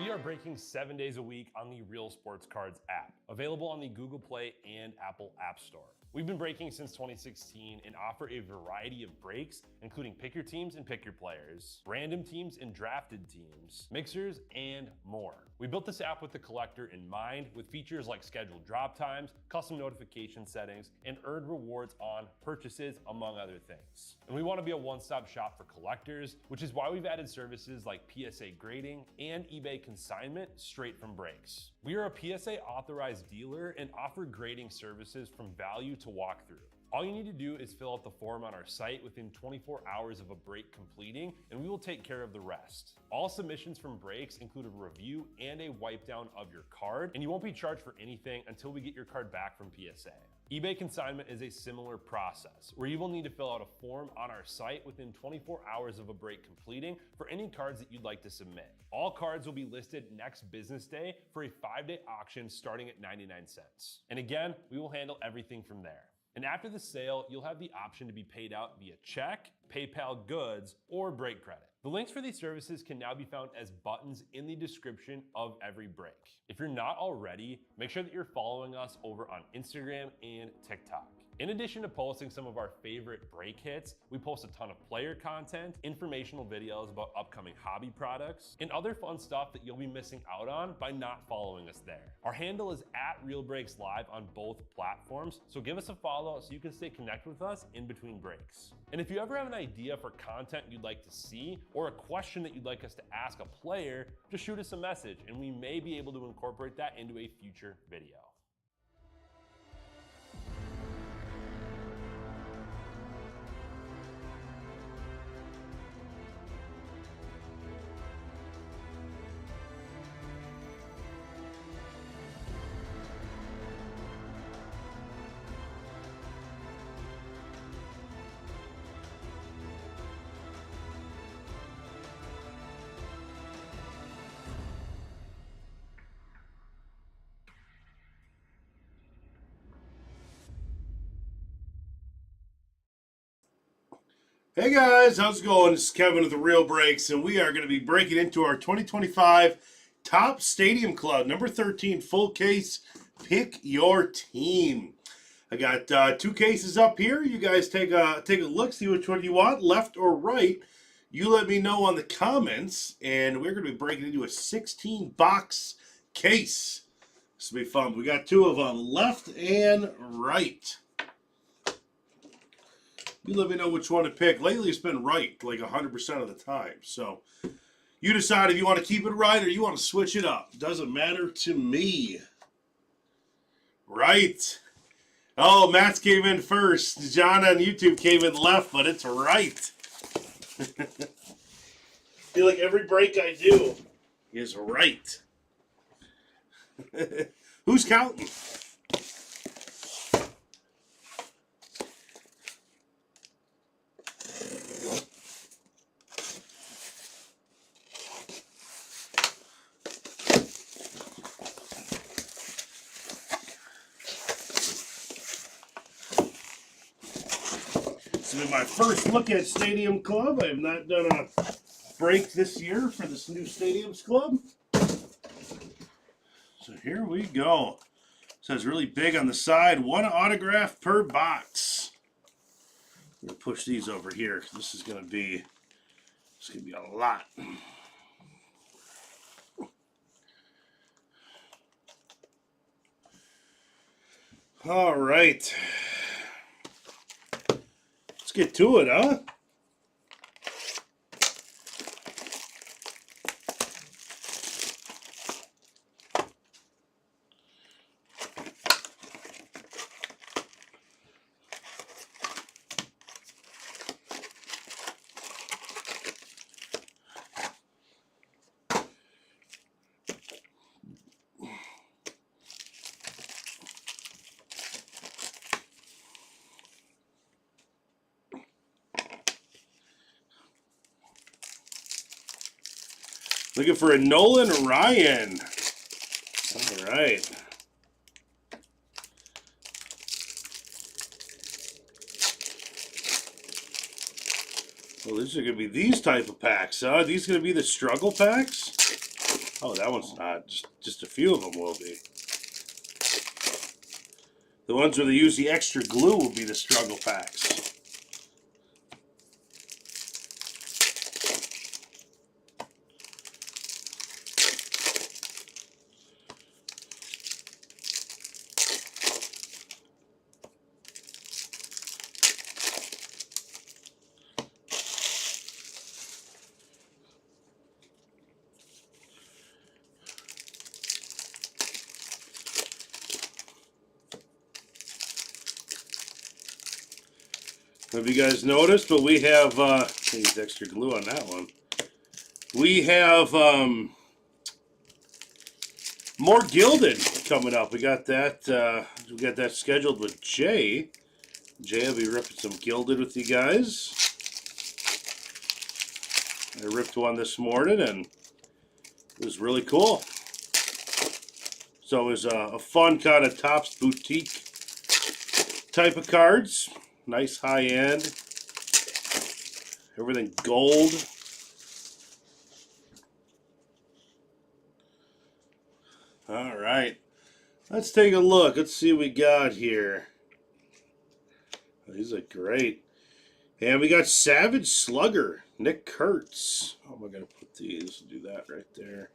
We are breaking 7 days a week on the Real Sports Cards app, available on the Google Play and Apple App Store. We've been breaking since 2016 and offer a variety of breaks, including pick your teams and pick your players, random teams and drafted teams, mixers, and more. We built this app with the collector in mind, with features like scheduled drop times, custom notification settings, and earned rewards on purchases, among other things. And we want to be a one-stop shop for collectors, which is why we've added services like PSA grading and eBay consignment straight from breaks. We are a PSA authorized dealer and offer grading services from value to walkthrough. All you need to do is fill out the form on our site within 24 hours of a break completing, and we will take care of the rest. All submissions from breaks include a review and a wipe down of your card, and you won't be charged for anything until we get your card back from PSA. eBay consignment is a similar process, where you will need to fill out a form on our site within 24 hours of a break completing for any cards that you'd like to submit. All cards will be listed next business day for a 5-day auction starting at 99 cents. And again, we will handle everything from there. And after the sale, you'll have the option to be paid out via check, PayPal goods, or break credit. The links for these services can now be found as buttons in the description of every break. If you're not already, make sure that you're following us over on Instagram and TikTok. In addition to posting some of our favorite break hits, we post a ton of player content, informational videos about upcoming hobby products, and other fun stuff that you'll be missing out on by not following us there. Our handle is @RealBreaksLive on both platforms, so give us a follow so you can stay connected with us in between breaks. And if you ever have an idea for content you'd like to see, or a question that you'd like us to ask a player, just shoot us a message and we may be able to incorporate that into a future video. Hey guys, how's it going? This is Kevin of the Real Breaks, and we are going to be breaking into our 2025 Top Stadium Club, number 13, full case, pick your team. I got 2 cases up here. You guys take a look, see which one you want, left or right. You let me know on the comments, and we're going to be breaking into a 16-box case. This will be fun. We got 2 of them, left and right. You let me know which one to pick. Lately, it's been right like 100% of the time. So you decide if you want to keep it right or you want to switch it up. Doesn't matter to me. Right. Oh, Matt's came in first. John on YouTube came in left, but it's right. Feel like every break I do is right. Who's counting? This will be my first look at Stadium Club. I have not done a break this year for this new Stadiums Club. So here we go. It says really big on the side, 1 autograph per box. I'm gonna push these over here because this is gonna be a lot. All right. Let's get to it, huh? Looking for a Nolan Ryan. All right. Well, these are going to be these type of packs, huh? Are these going to be the struggle packs? Oh, that one's not. Just a few of them will be. The ones where they use the extra glue will be the struggle packs. Have you guys noticed? But we have use extra glue on that one. We have more Gilded coming up. We got that. We got that scheduled with Jay. Jay will be ripping some Gilded with you guys. I ripped one this morning and it was really cool. So it was a fun kind of Topps boutique type of cards. Nice high end. Everything gold. All right. Let's take a look. Let's see what we got here. These look great. And we got Savage Slugger, Nick Kurtz. How am I going to put these? Do that right there.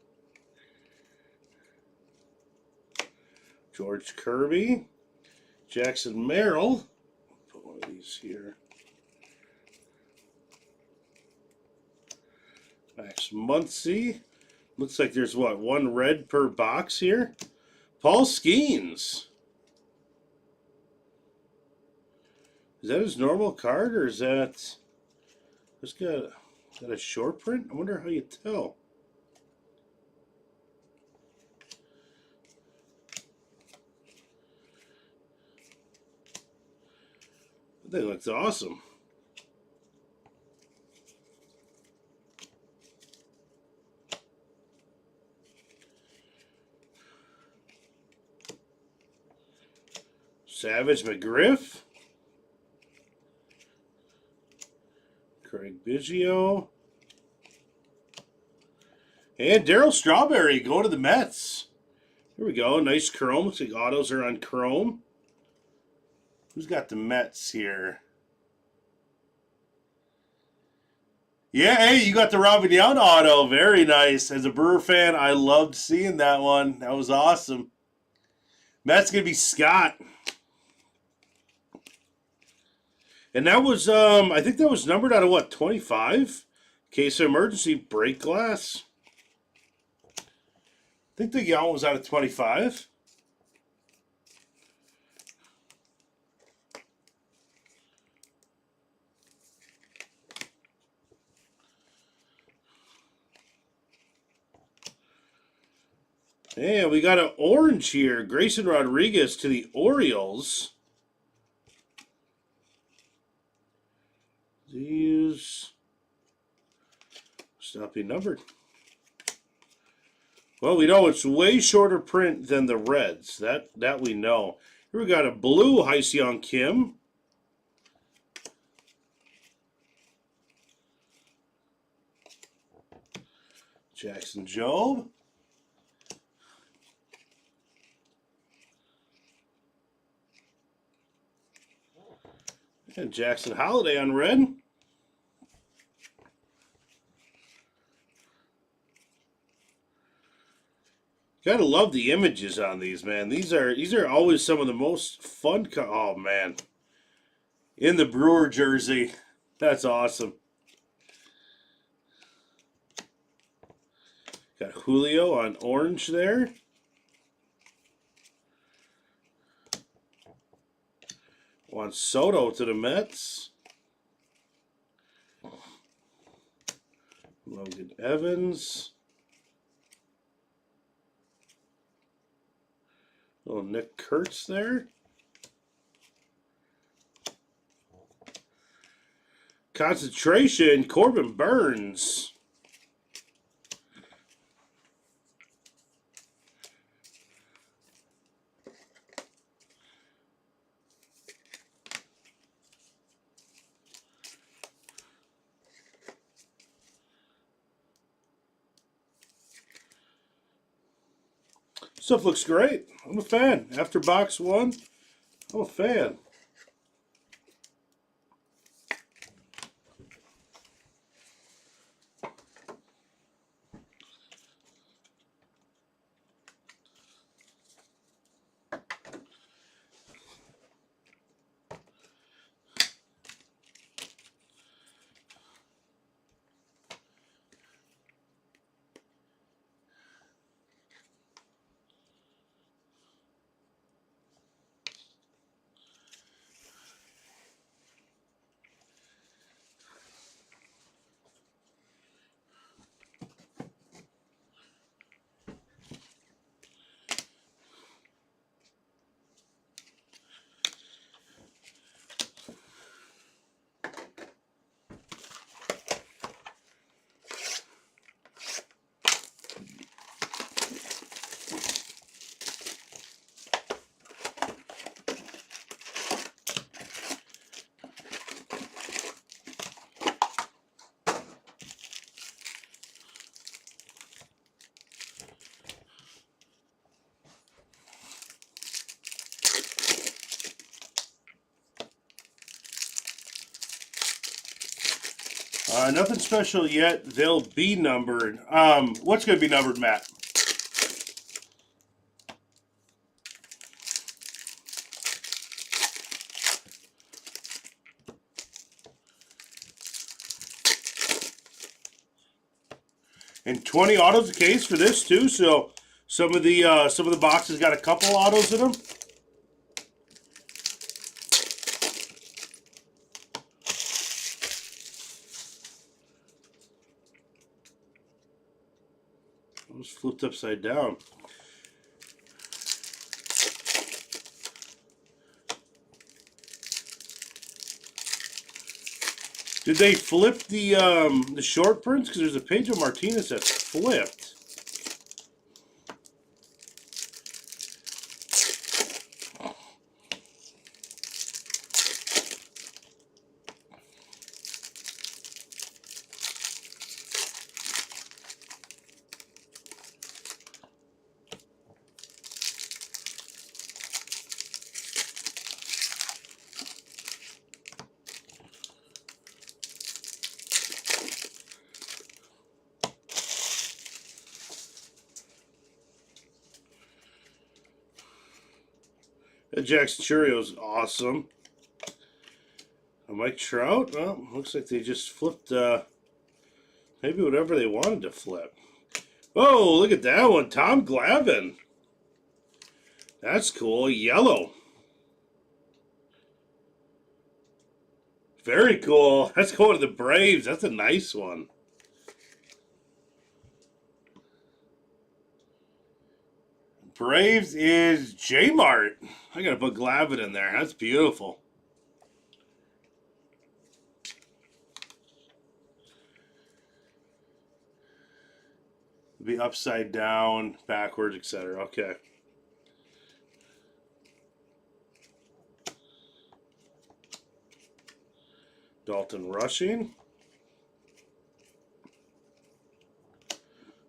George Kirby. Jackson Merrill. Put one of these here. Max Muncy. Looks like there's, what, one red per box here? Paul Skeens. Is that his normal card, or is that... Is that a short print? I wonder how you tell. That thing looks awesome. Savage McGriff. Craig Biggio. And Darryl Strawberry going to the Mets. Here we go. Nice chrome. Looks like autos are on chrome. Who's got the Mets here? Yeah, hey, you got the Robin Young auto. Very nice. As a Brewer fan, I loved seeing that one. That was awesome. Mets going to be Scott. And that was, I think that was numbered out of what, 25? Case of emergency, break glass. I think the Young was out of 25. And we got an orange here. Grayson Rodriguez to the Orioles. These stop being numbered. Well, we know it's way shorter print than the Reds. That we know. Here we got a blue Hyseon Kim. Jackson Jobe. And Jackson Holiday on red. Gotta love the images on these, man. These are always some of the most fun. Oh man, in the Brewer jersey, that's awesome. Got Julio on orange there. Juan Soto to the Mets. Logan Evans. Little Nick Kurtz there. Concentration, Corbin Burns. Stuff looks great. I'm a fan. After box one, I'm a fan. Nothing special yet. They'll be numbered. What's going to be numbered, Matt? And 20 autos a case for this too. So some of the boxes got a couple autos in them. It was flipped upside down. Did they flip the short prints? Because there's a Pedro Martinez that's flipped. That Jackson Churio is awesome. Mike Trout, well, looks like they just flipped maybe whatever they wanted to flip. Oh, look at that one. Tom Glavine. That's cool. Yellow. Very cool. That's going to the Braves. That's a nice one. Braves is J-Mart. I got to put Glavine in there. That's beautiful. It'll be upside down, backwards, etc. Okay. Dalton Rushing.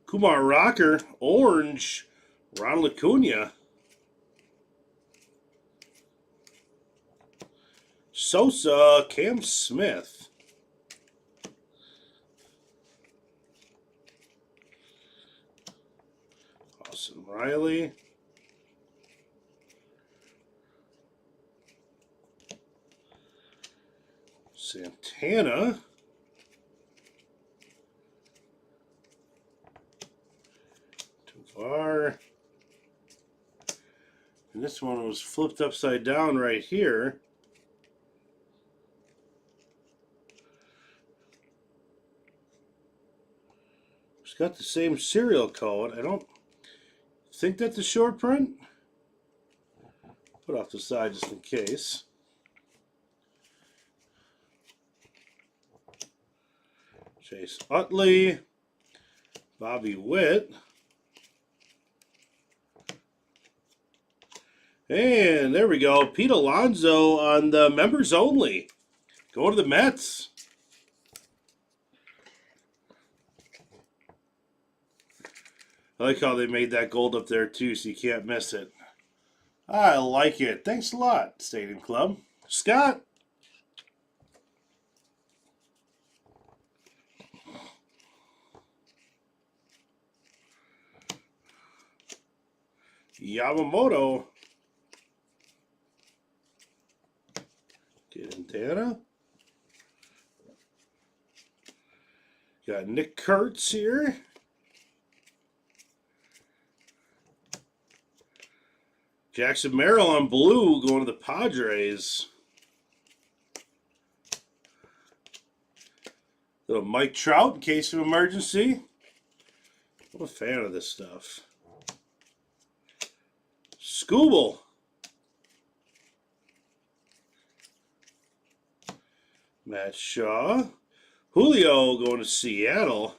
Kumar Rocker, orange, Ronald Acuna. Sosa, Cam Smith. Austin Riley. Santana. Tovar. And this one was flipped upside down right here. It's got the same serial code. I don't think that's a short print. Put off the side just in case. Chase Utley. Bobby Witt. And there we go. Pete Alonso on the members only. Go to the Mets. I like how they made that gold up there too, so you can't miss it. I like it. Thanks a lot, Stadium Club. Scott? Yamamoto. Quintana. Got Nick Kurtz here. Jackson Merrill on blue going to the Padres. Little Mike Trout in case of emergency. I'm a fan of this stuff. Scooble. Matt Shaw. Julio going to Seattle.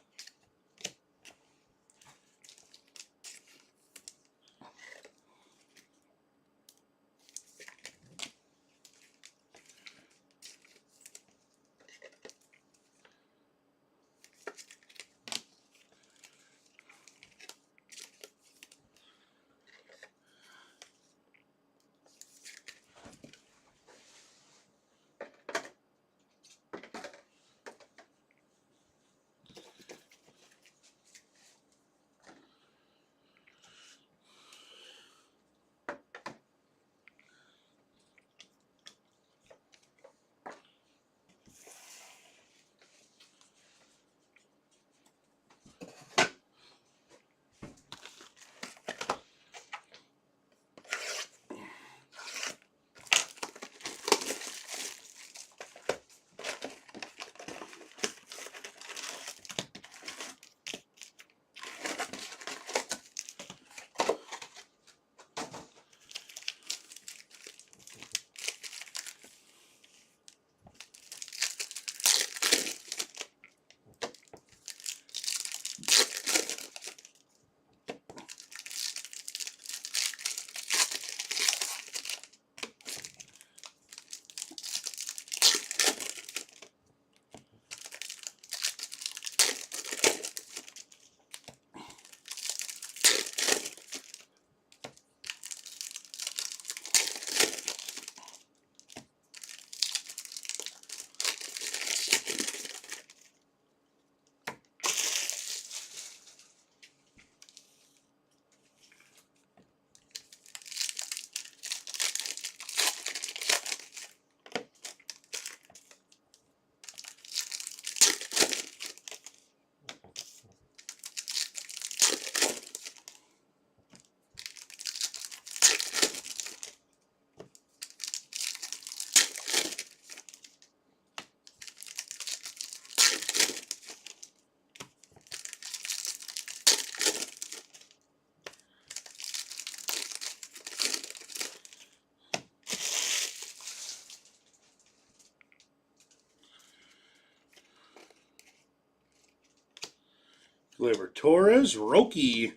Gleyber Torres, Roki.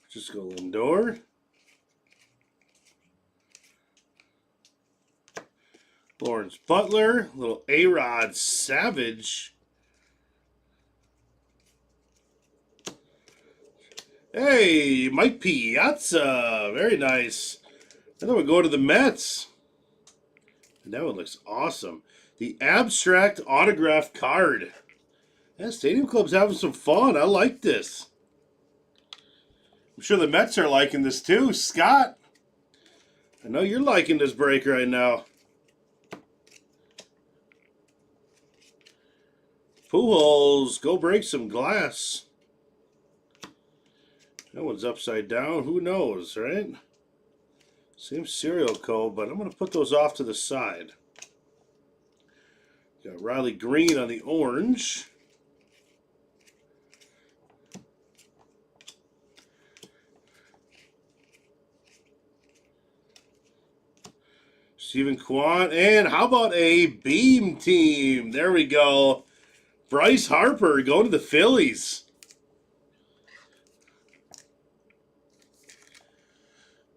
Francisco Lindor. Lawrence Butler, little A-Rod Savage. Hey, Mike Piazza, very nice. And then we'll go to the Mets. And that one looks awesome. The abstract autograph card. Yeah, Stadium Club's having some fun. I like this. I'm sure the Mets are liking this too. Scott, I know you're liking this break right now. Pujols, go break some glass. That one's upside down. Who knows, right? Same serial code, but I'm going to put those off to the side. Got Riley Green on the orange. Stephen Kwan. And how about a Beam team? There we go. Bryce Harper going to the Phillies.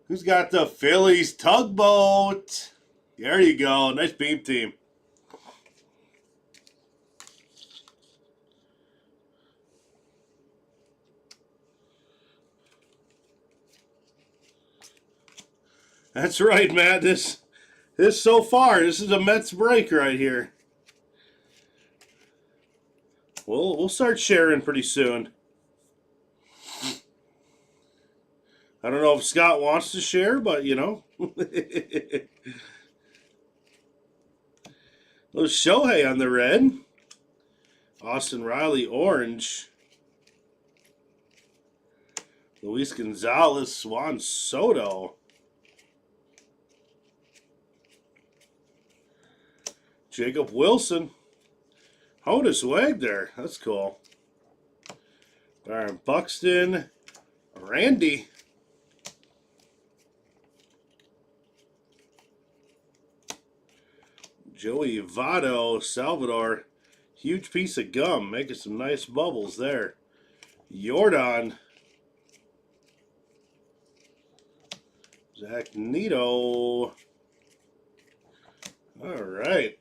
Who's got the Phillies tugboat? There you go. Nice Beam team. That's right, Matt. This so far, this is a Mets break right here. We'll start sharing pretty soon. I don't know if Scott wants to share, but you know. Little Shohei on the red. Austin Riley orange. Luis Gonzalez, Juan Soto. Jacob Wilson. Honus Wagner. That's cool. Byron Buxton. Randy. Joey Votto, Salvador. Huge piece of gum, making some nice bubbles there. Jordan. Zach Neto. All right.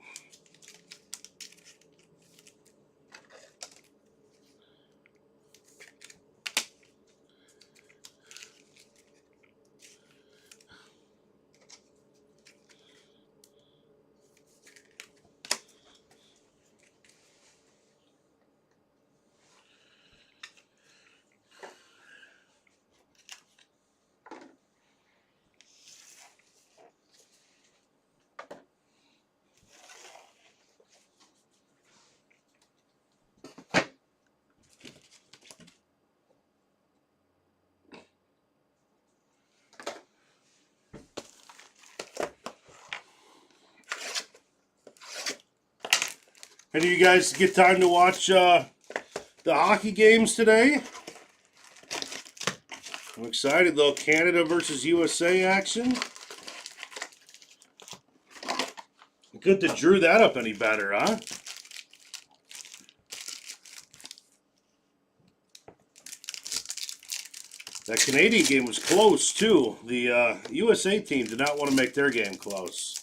Any of you guys get time to watch the hockey games today? I'm excited though. Canada versus USA action. Good to drew that up any better, huh? That Canadian game was close too. The USA team did not want to make their game close.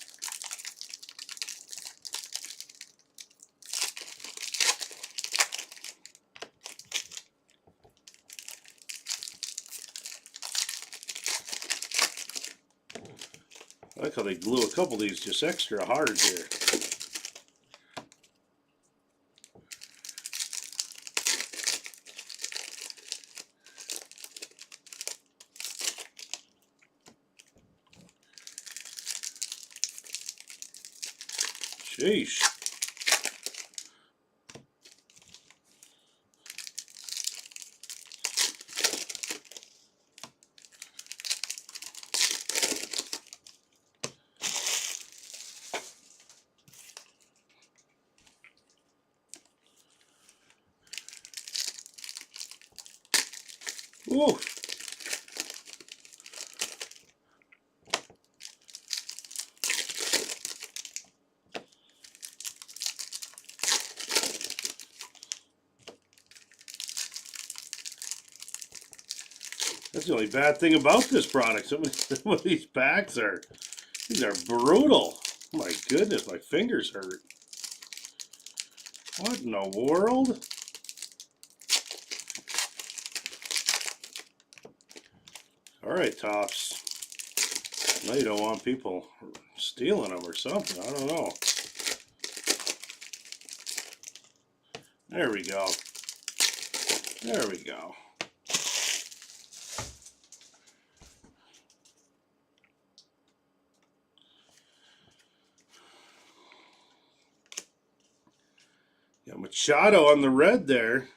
I like how they glue a couple of these just extra hard here. Sheesh. Ooh. That's the only bad thing about this product. Some of these packs are, these are brutal. Oh my goodness, my fingers hurt. What in the world? All right, Tops. Now you don't want people stealing them or something. I don't know. There we go. There we go. Got Machado on the red there.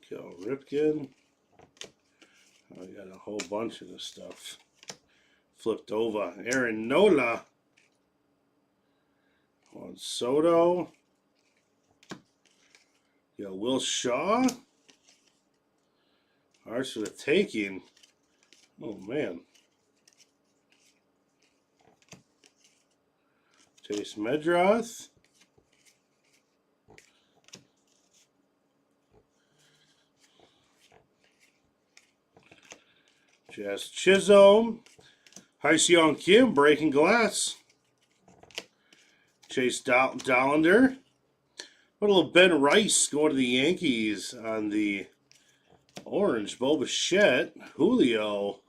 Cal Ripken. I got a whole bunch of this stuff flipped over. Aaron Nola. Juan Soto. You got Will Shaw. Ours for the taking. Oh, man. Chase Medroth. Jazz Chisholm. Hyseon Kim breaking glass. Chase Dollander. What a little Ben Rice going to the Yankees on the Orange, Bo Bichette, Julio.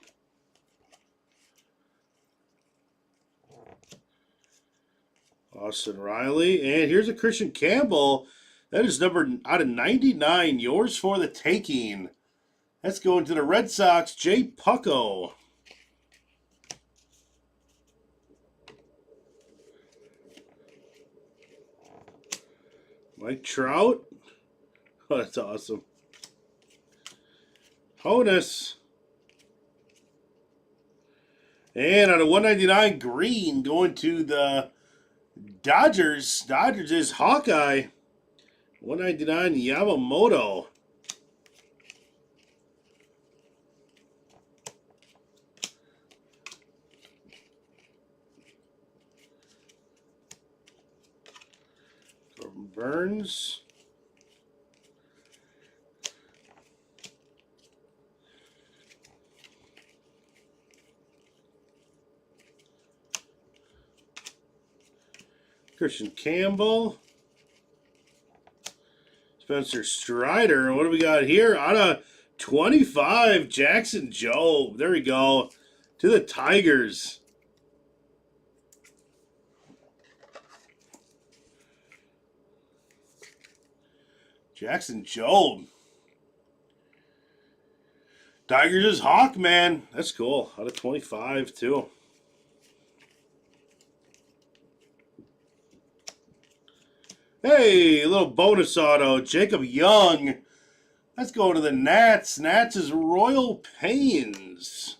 Austin Riley. And here's a Christian Campbell. That is number out of 99. Yours for the taking. That's going to the Red Sox, Jay Pucko. Mike Trout. Oh, that's awesome. Honus. And on a 199 green, going to the Dodgers. Dodgers is Hawkeye. 199 Yamamoto. Corbin Burns. Christian Campbell. Spencer Strider. What do we got here? Out of 25, Jackson Jobe. There we go. To the Tigers. Jackson Jobe. Tigers is Hawk, man. That's cool. Out of 25, too. Hey, a little bonus auto. Jacob Young. Let's go to the Nats. Nats is Royal Pains.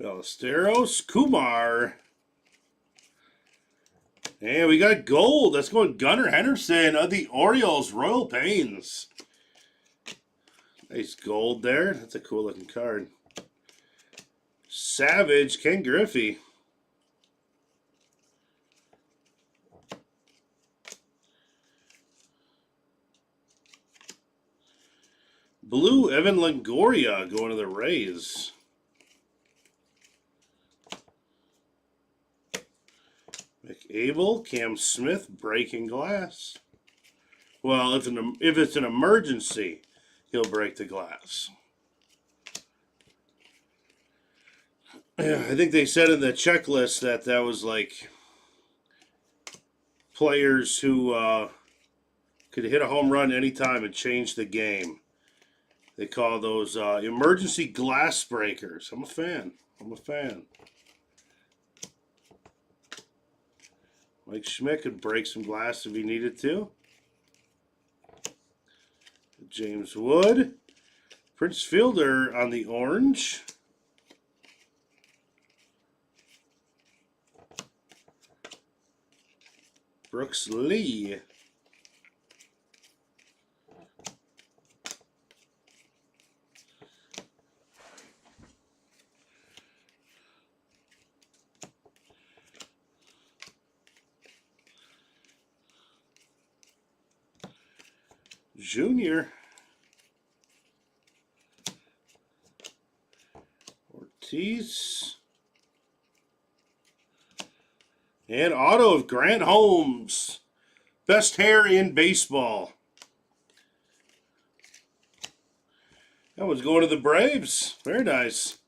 Ballesteros, Kumar. And we got gold. That's going Gunnar Henderson of the Orioles, Royal Pains. Nice gold there. That's a cool looking card. Savage, Ken Griffey. Blue, Evan Longoria going to the Rays. McAble, Cam Smith, breaking glass. Well, if it's an emergency, he'll break the glass. I think they said in the checklist that was like players who could hit a home run anytime and change the game. They call those emergency glass breakers. I'm a fan. Mike Schmidt could break some glass if he needed to. James Wood. Prince Fielder on the orange. Brooks Lee. Junior. Ortiz. And auto of Grant Holmes. Best hair in baseball. That one's going to the Braves. Very nice.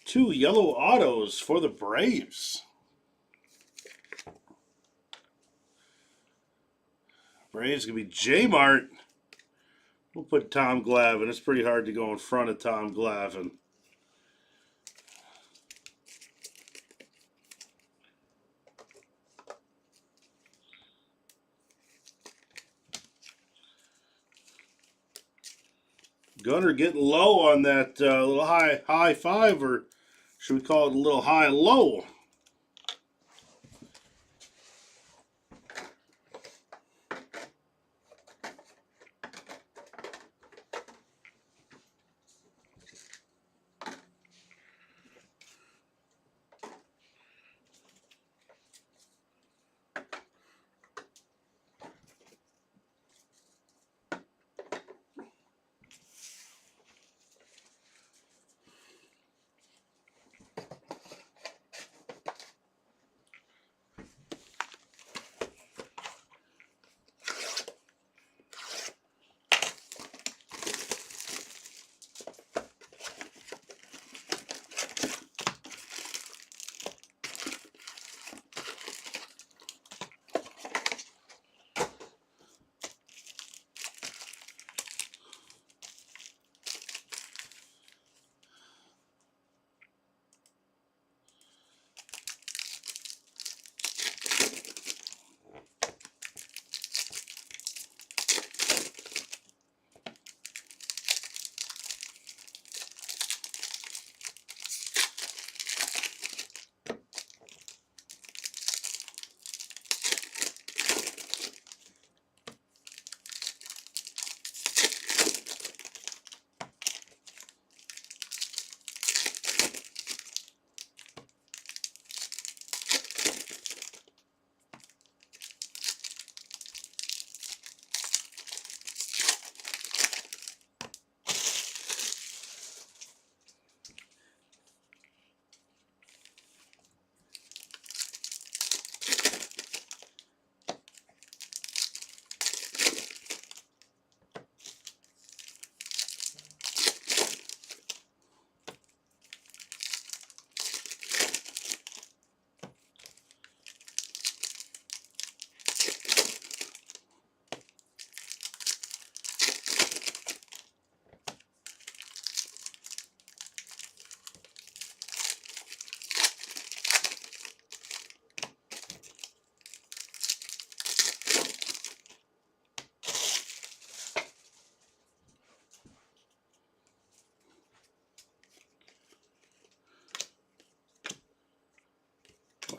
2 yellow autos for the Braves. Braves going to be J-Mart. We'll put Tom Glavine. It's pretty hard to go in front of Tom Glavine. Gunner getting low on that little high five, or should we call it a little high low?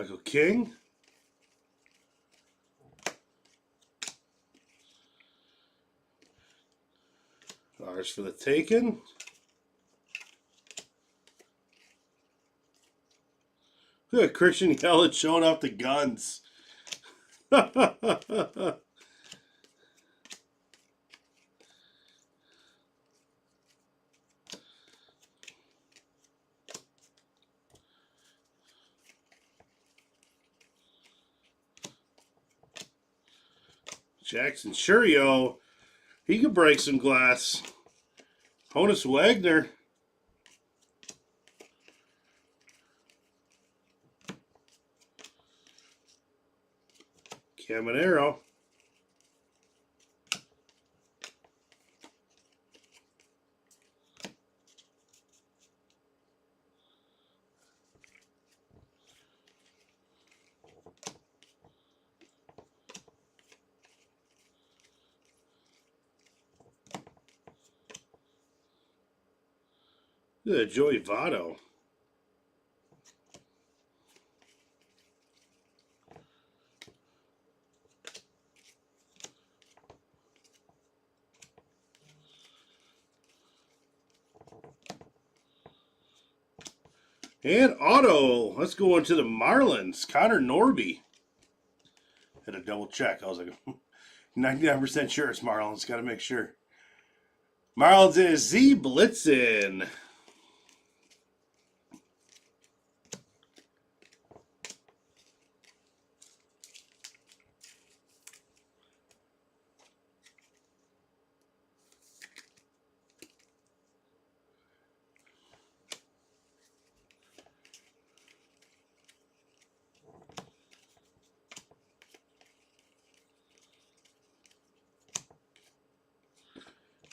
Michael King. Ours for the taken. Look at Christian Yelich showing off the guns. Jackson Churio, he could break some glass. Honus Wagner. Caminero. Look at Joey Votto. And auto. Let's go into the Marlins. Connor Norby. Had to double check. I was like 99% sure it's Marlins. Got to make sure. Marlins is Z Blitzen.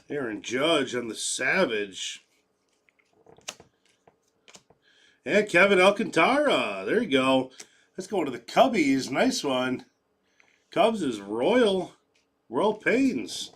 Aaron Judge on the Savage. And Kevin Alcantara. There you go. Let's go to the Cubbies. Nice one. Cubs is Royal Pains.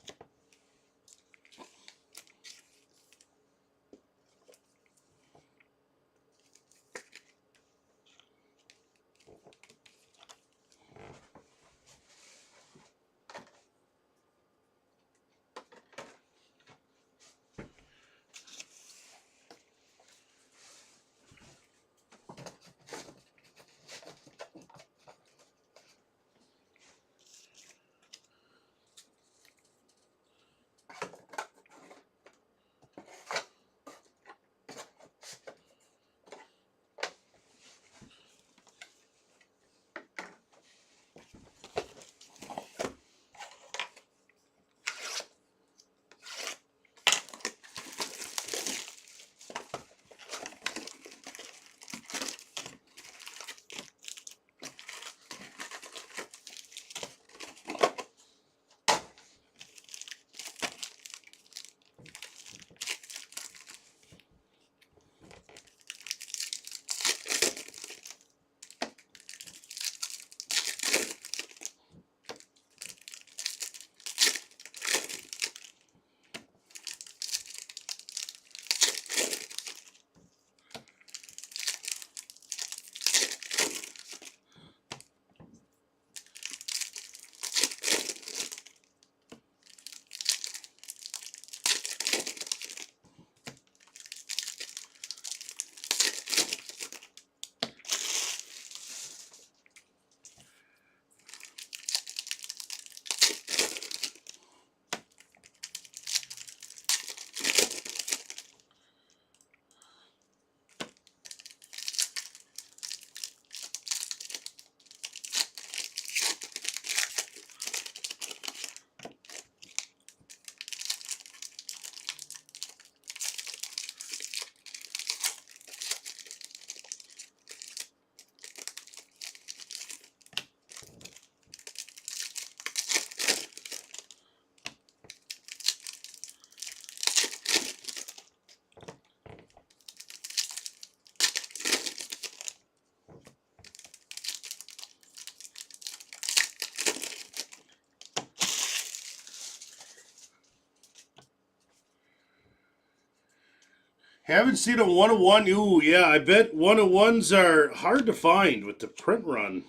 Haven't seen a 101. Ooh, yeah, I bet 101s are hard to find with the print run.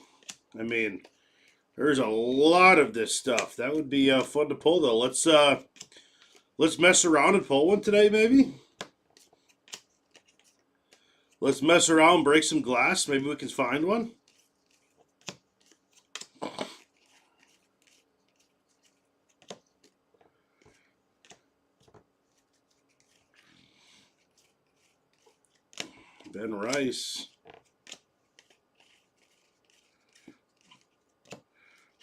I mean, there's a lot of this stuff. That would be fun to pull, though. Let's mess around and pull one today, maybe. Let's mess around, break some glass. Maybe we can find one. Ben Rice.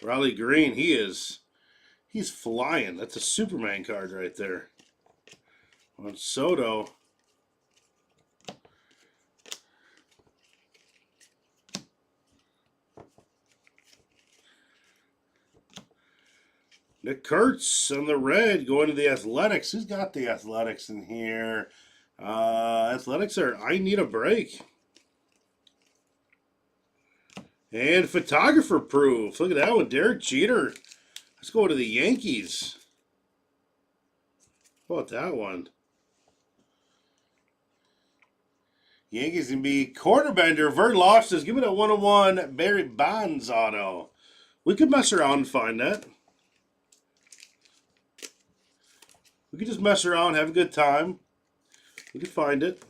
Riley Green, he's flying. That's a Superman card right there. On Soto. Nick Kurtz on the red going to the Athletics. Who's got the Athletics in here? Athletics are I need a break. And photographer proof. Look at that one. Derek Jeter. Let's go to the Yankees. How about that one? Yankees can be quarter bender. Vert Loftus. Give it a 101 Barry Bonds auto. We could mess around and find that. We could just mess around, have a good time. We could find it.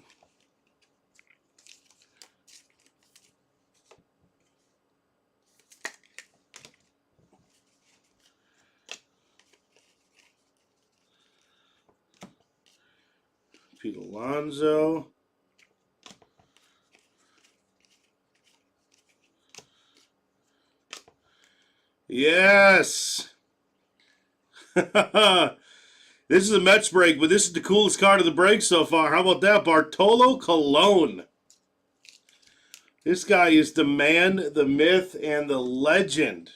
Pete Alonso. Yes. This is a Mets break, but this is the coolest card of the break so far. How about that? Bartolo Colon. This guy is the man, the myth, and the legend.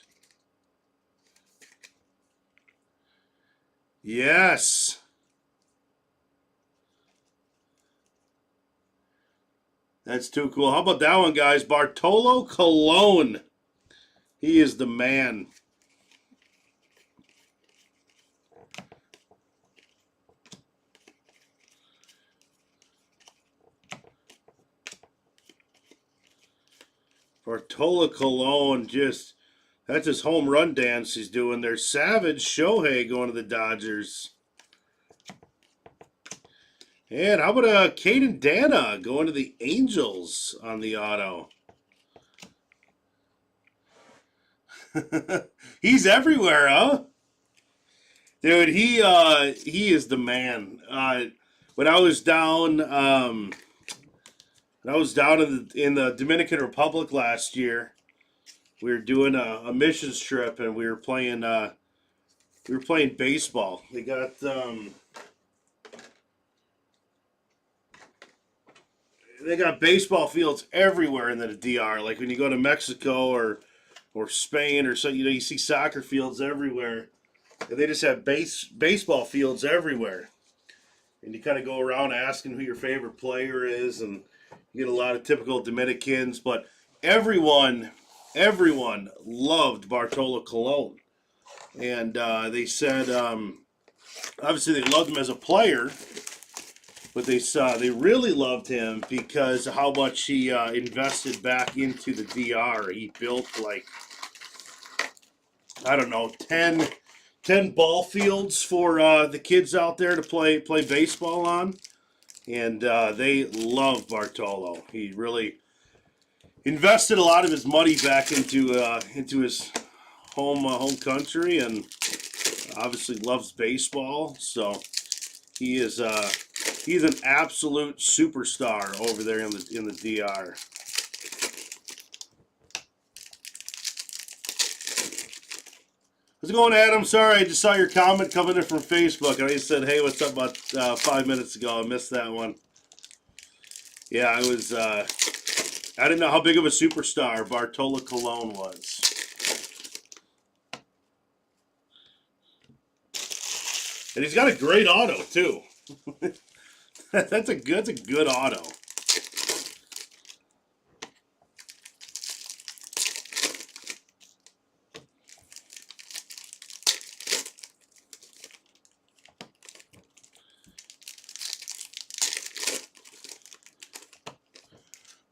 Yes. That's too cool. How about that one, guys? Bartolo Colon. He is the man. Bartolo Colon, that's his home run dance he's doing there. Savage Shohei going to the Dodgers. And how about Caden Dana going to the Angels on the auto? He's everywhere, huh? Dude, he is the man. When I was down in the Dominican Republic last year, we were doing a missions trip and we were playing baseball. They got baseball fields everywhere in the DR. Like when you go to Mexico or Spain or so, you see soccer fields everywhere. And they just have baseball fields everywhere. And you kind of go around asking who your favorite player is, and you get a lot of typical Dominicans, but everyone loved Bartolo Colon. And they said, obviously they loved him as a player, but they really loved him because of how much he invested back into the DR. He built 10 ball fields for the kids out there to play baseball on. And they love Bartolo. He really invested a lot of his money back into his home country, and obviously loves baseball. So he's an absolute superstar over there in the DR. How's it going, Adam? Sorry, I just saw your comment coming in from Facebook, and I just said, hey, what's up about 5 minutes ago. I missed that one. Yeah, I didn't know how big of a superstar Bartolo Colon was. And he's got a great auto, too. That's a good auto.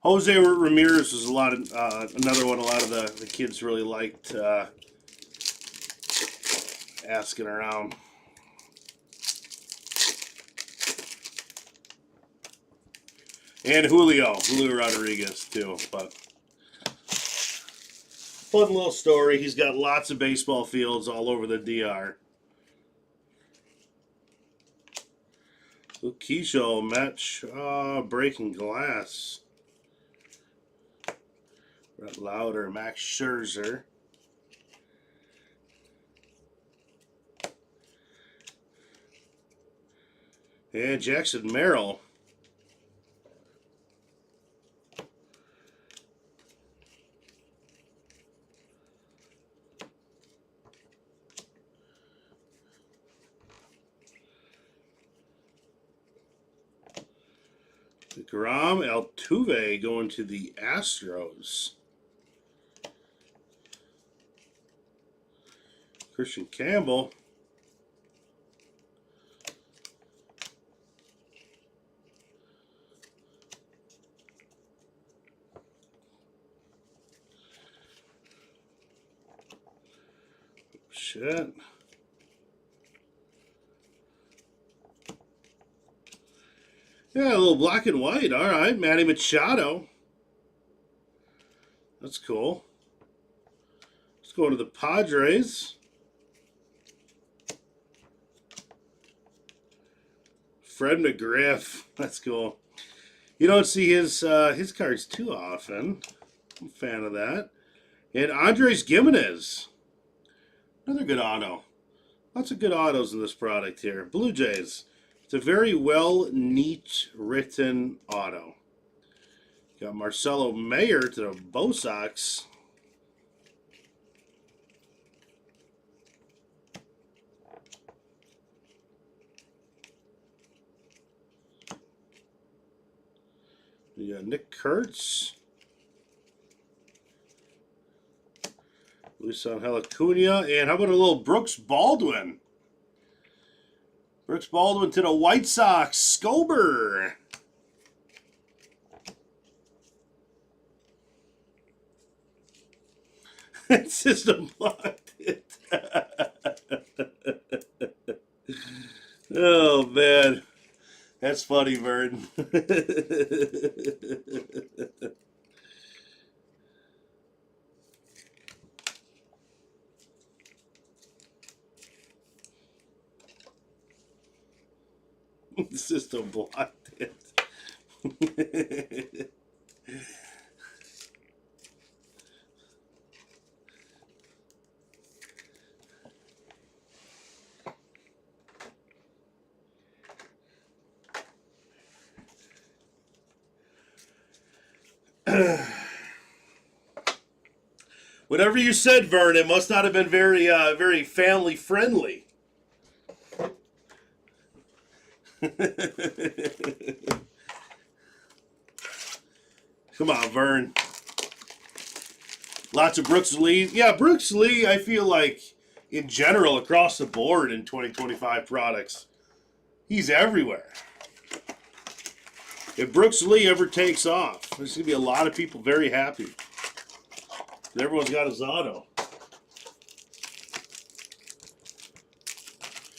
Jose Ramirez was another one a lot of the kids really liked asking around. And Julio Rodriguez too, but fun little story. He's got lots of baseball fields all over the DR. Luquijo, match, breaking glass. Brett Lauder, Max Scherzer. And Jackson Merrill. Grom Altuve going to the Astros. Christian Campbell. Shit. Yeah, a little black and white. All right, Manny Machado. That's cool. Let's go to the Padres. Fred McGriff. That's cool. You don't see his cards too often. I'm a fan of that. And Andres Gimenez. Another good auto. Lots of good autos in this product here. Blue Jays. It's a very well, neat, written auto. Got Marcelo Mayer to the Bo Sox. We got Nick Kurtz. Luis Angel Acuna. And how about a little Brooks Baldwin? Brooks Baldwin to the White Sox. Scober. System blocked it. Oh, man. That's funny, Vern. The system blocked it. Whatever you said, Vern, it must not have been very, very family friendly. Come on, Vern. Lots of Brooks Lee. Yeah, Brooks Lee, I feel like, in general, across the board in 2025 products, he's everywhere. If Brooks Lee ever takes off, there's going to be a lot of people very happy. Everyone's got his auto.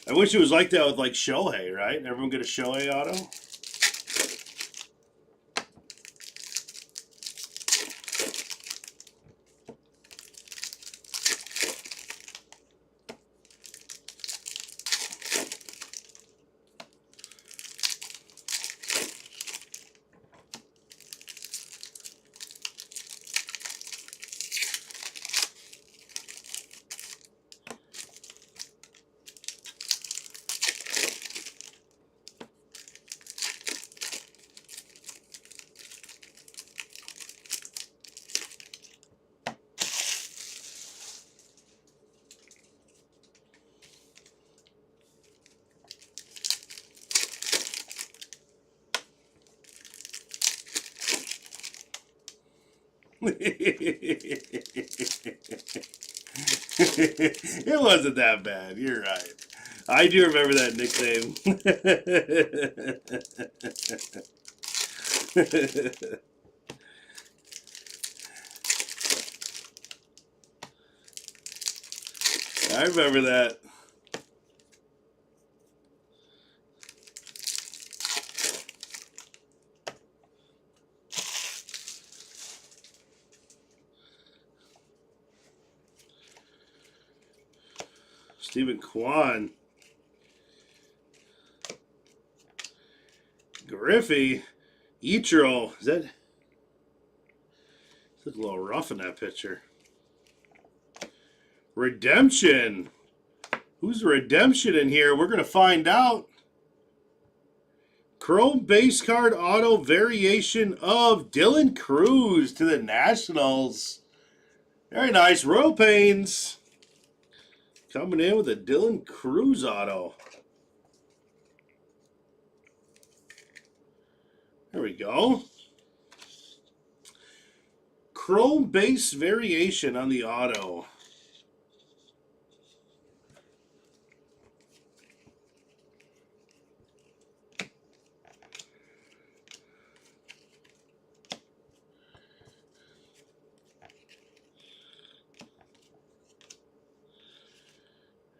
I wish it was like that with like Shohei, right? Everyone get a Shohei auto. It wasn't that bad. You're right. I do remember that nickname. I remember that. Stephen Kwan. Griffey. Ichiro. Is that... Looks a little rough in that picture. Redemption. Who's Redemption in here? We're going to find out. Chrome base card auto variation of Dylan Cruz to the Nationals. Very nice. Royal Pains. Coming in with a Dylan Cruz auto. There we go. Chrome base variation on the auto.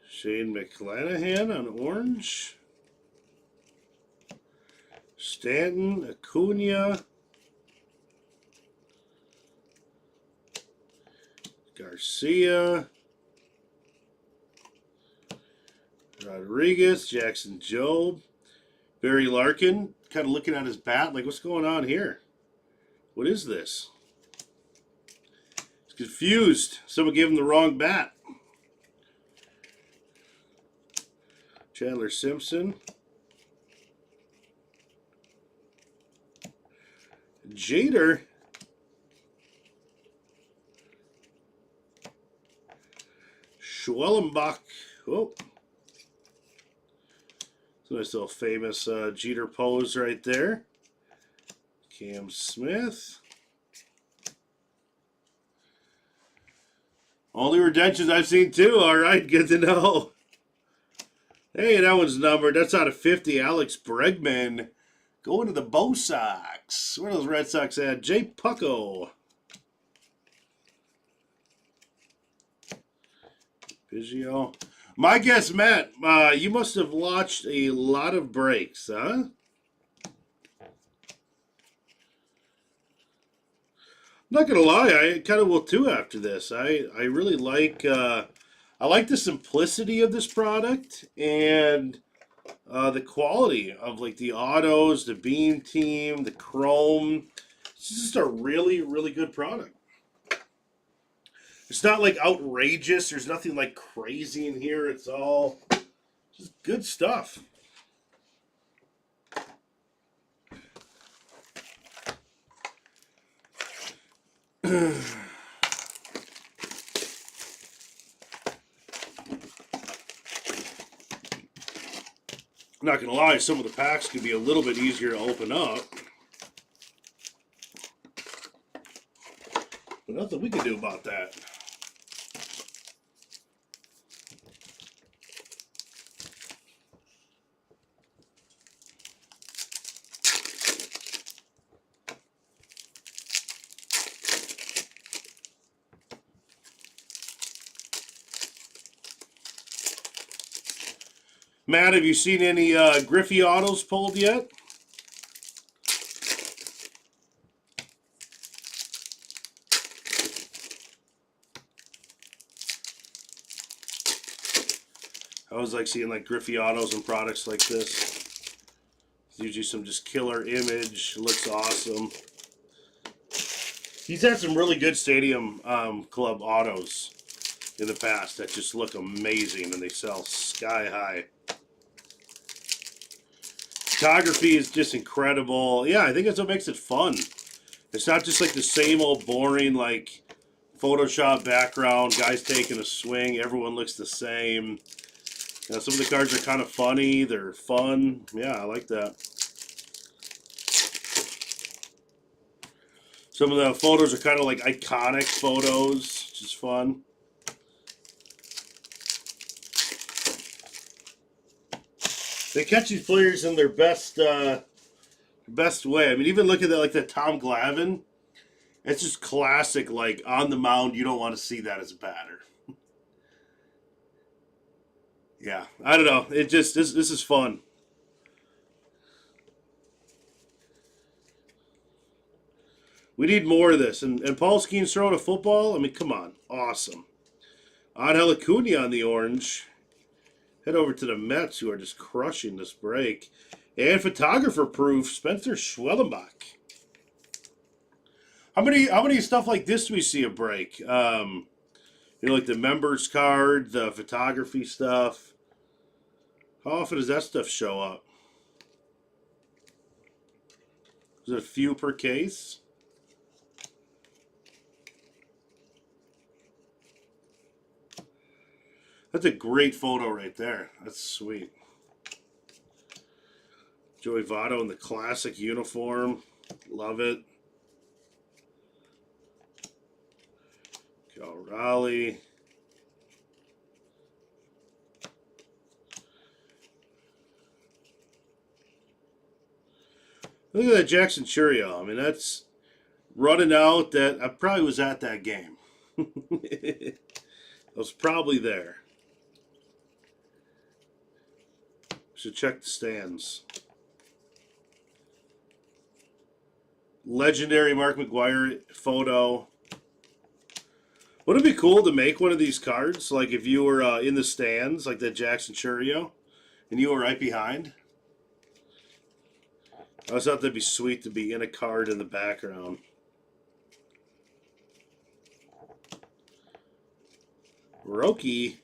Shane McClanahan on orange. Stanton, Acuna. Garcia. Rodriguez, Jackson Jobe. Barry Larkin, kind of looking at his bat like, what's going on here? What is this? He's confused. Someone gave him the wrong bat. Chandler Simpson. Jader. Schwellenbach. Oh. It's a nice little famous Jeter pose right there. Cam Smith. Only redemptions I've seen too. All right, good to know. Hey, that one's numbered. That's out of 50. Alex Bregman going to the Bo Sox. Where are those Red Sox at? Jay Pucko. Biggio. My guess, Matt, you must have watched a lot of breaks, huh? I'm not gonna lie, I kind of will too after this. I really like I like the simplicity of this product and the quality of like the autos, the beam team, the chrome. It's just a really, really good product. It's not like outrageous. There's nothing like crazy in here. It's all just good stuff. I'm not gonna lie, some of the packs could be a little bit easier to open up. But nothing we can do about that. Matt, have you seen any Griffey autos pulled yet? I always like seeing like Griffey autos and products like this. It's usually some just killer image. Looks awesome. He's had some really good Stadium Club autos in the past that just look amazing and they sell sky high. Photography is just incredible. Yeah, I think that's what makes it fun. It's not just like the same old boring like Photoshop background, guys taking a swing, everyone looks the same. You know, some of the cards are kind of funny, they're fun. Yeah, I like that. Some of the photos are kind of like iconic photos, which is fun. They catch these players in their best way. I mean, even look at that, like the Tom Glavine. It's just classic, like on the mound. You don't want to see that as a batter. Yeah, I don't know. It just this is fun. We need more of this. And Paul Skeens throwing a football. I mean, come on, awesome. Angel Acuna on the orange. Head over to the Mets, who are just crushing this break. And photographer proof, Spencer Schwellenbach. How many stuff like this do we see a break? Like the members card, the photography stuff. How often does that stuff show up? Is it a few per case? That's a great photo right there. That's sweet. Joey Votto in the classic uniform. Love it. Cal Raleigh. Look at that Jackson Churio. I mean, that's running out. That I probably was at that game. I was probably there. Should check the stands. Legendary Mark McGwire photo. Wouldn't it be cool to make one of these cards? Like if you were in the stands, like that Jackson Churio, and you were right behind? I always thought that'd be sweet to be in a card in the background. Roki.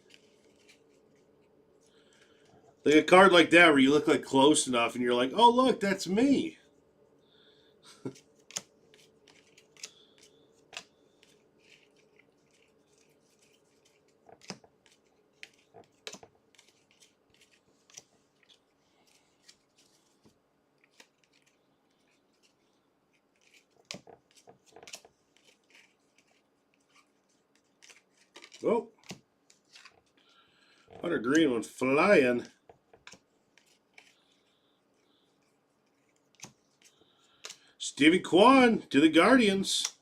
Like a card like that where you look like close enough and you're like, oh, look, that's me. Oh. Hunter Green went flying. Stevie Kwan to the Guardians.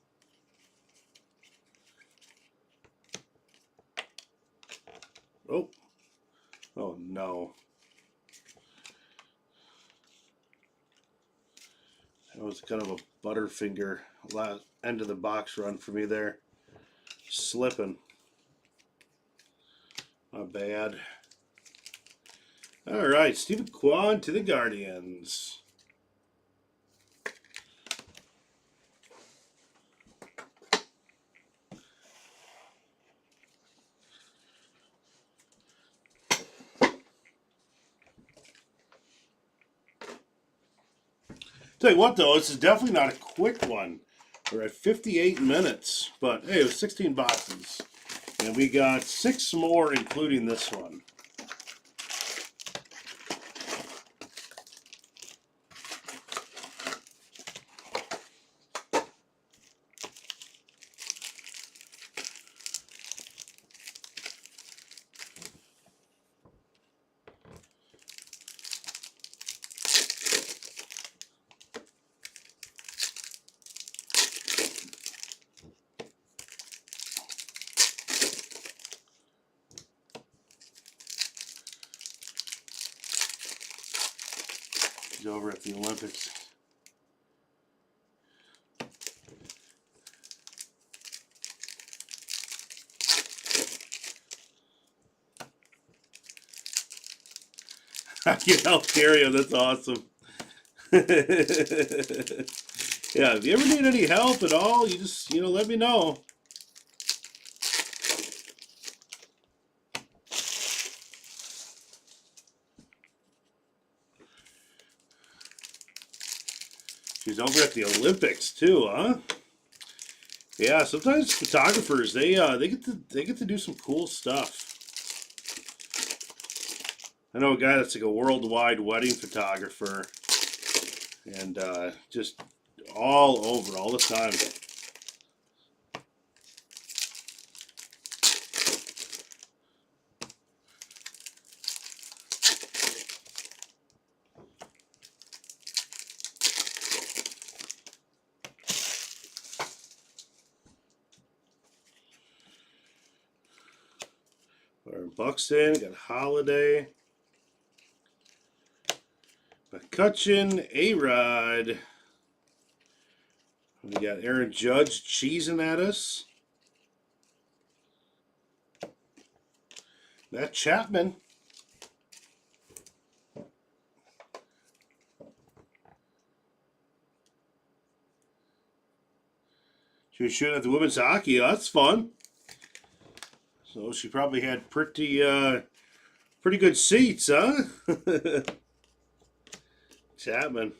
Oh. Oh, no. That was kind of a Butterfinger end of the box run for me there. Slipping. Not bad. All right, Stephen Kwan to the Guardians. Tell you what, though, this is definitely not a quick one. We're at 58 minutes, but hey, it was 16 boxes. And we got 6 more, including this one. He's over at the Olympics. I can help Cario, that's awesome. Yeah, if you ever need any help at all, you just, let me know. She's over at the Olympics too, huh? Yeah, sometimes photographers they get to do some cool stuff. I know a guy that's like a worldwide wedding photographer, and just all over all the time. Buxton, got Holiday. McCutchen, A-Rod. We got Aaron Judge cheesing at us. Matt Chapman. She was shooting at the women's hockey. Oh, that's fun. So she probably had pretty good seats, huh? Chapman.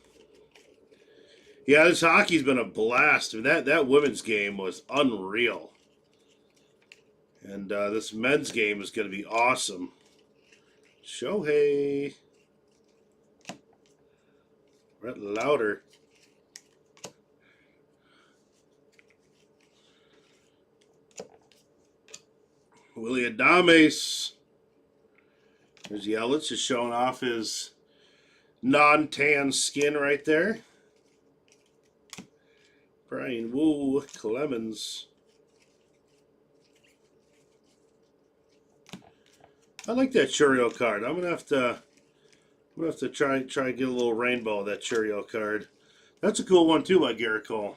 Yeah, this hockey's been a blast. I mean, that women's game was unreal. And this men's game is going to be awesome. Shohei. Brett Lauder. Willie Adames. There's Yelich just showing off his non-tan skin right there. Brian Wu, Clemens. I like that Churio card. I'm gonna have to try and get a little rainbow of that Churio card. That's a cool one too by Garrett Cole.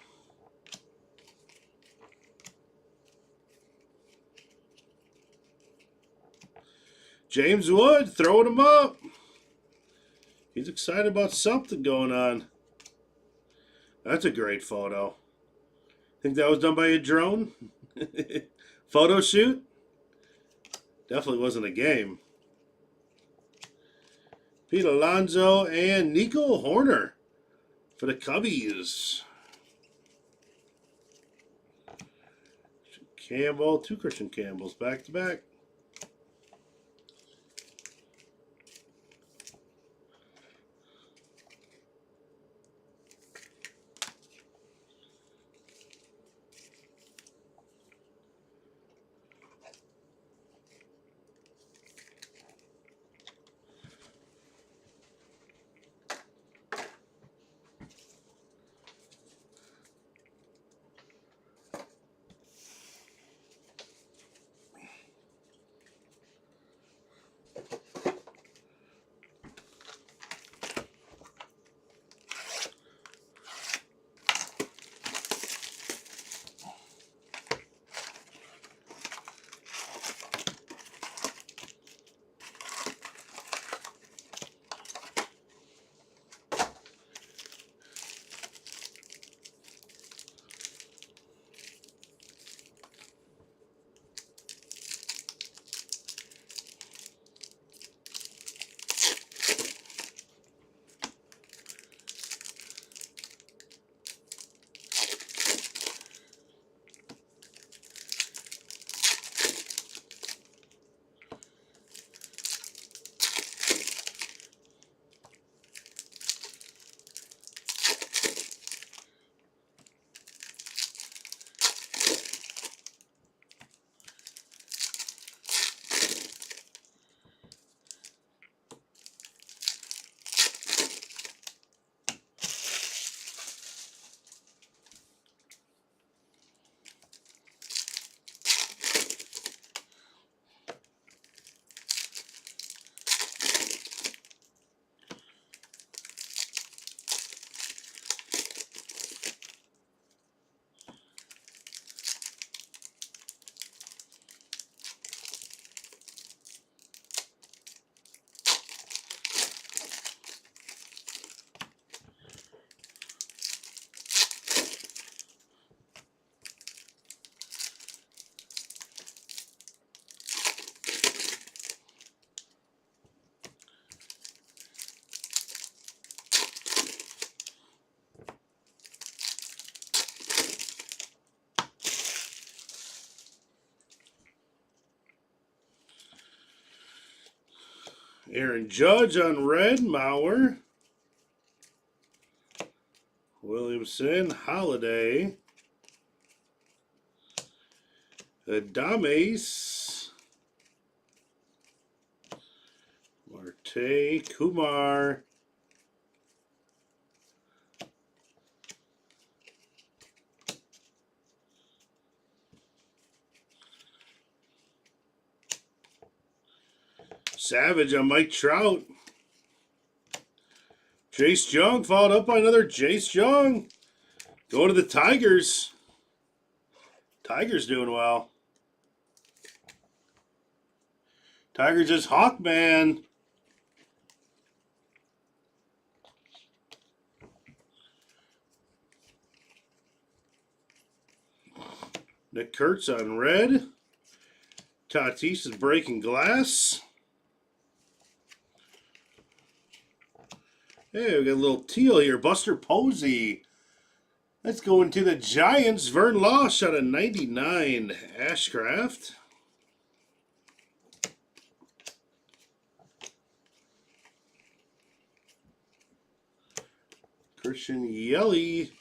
James Wood throwing him up. He's excited about something going on. That's a great photo. Think that was done by a drone? Photo shoot? Definitely wasn't a game. Pete Alonso and Nico Horner for the Cubbies. Campbell, 2 Christian Campbells back to back. Aaron Judge on red, Mauer. Williamson, Holiday. Adames. Marte, Kumar. Savage on Mike Trout. Jace Jung followed up by another Jace Jung. Going to the Tigers. Tigers doing well. Tigers is Hawkman. Nick Kurtz on red. Tatis is breaking glass. Hey, we got a little teal here. Buster Posey. Let's go into the Giants. Vern Law shot a 99. Ashcraft. Christian Yelich.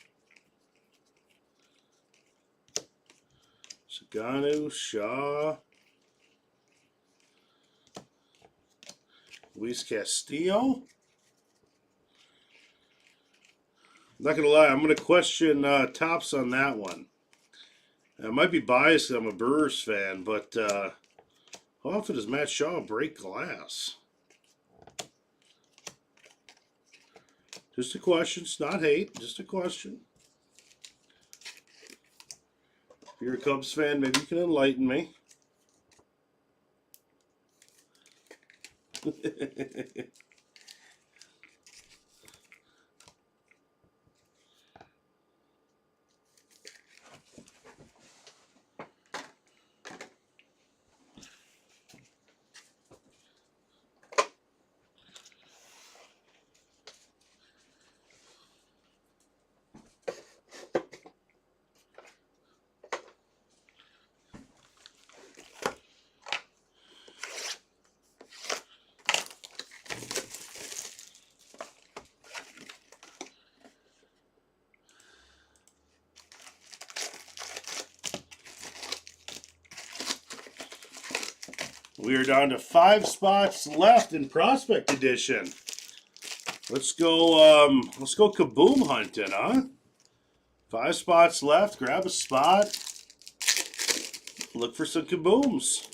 Sagano, Shaw. Luis Castillo. I'm not going to lie, I'm going to question Tops on that one. I might be biased because I'm a Brewers fan, but how often does Matt Shaw break glass? Just a question. It's not hate. Just a question. If you're a Cubs fan, maybe you can enlighten me. We are down to 5 spots left in Prospect Edition. Let's go kaboom hunting, huh? 5 spots left. Grab a spot. Look for some kabooms.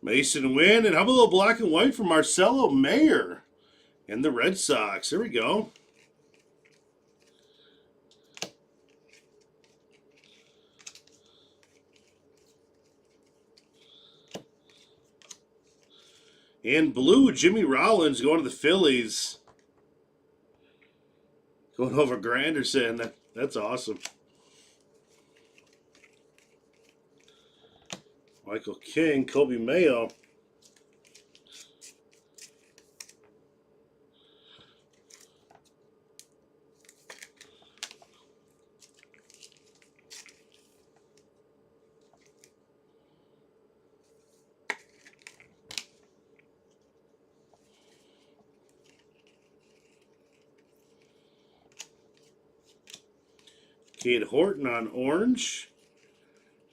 Mason Wynn, and how about a little black and white from Marcelo Mayer and the Red Sox. There we go. And blue, Jimmy Rollins going to the Phillies. Going over Granderson. That's awesome. Michael King, Kobe Mayo. Cade Horton on orange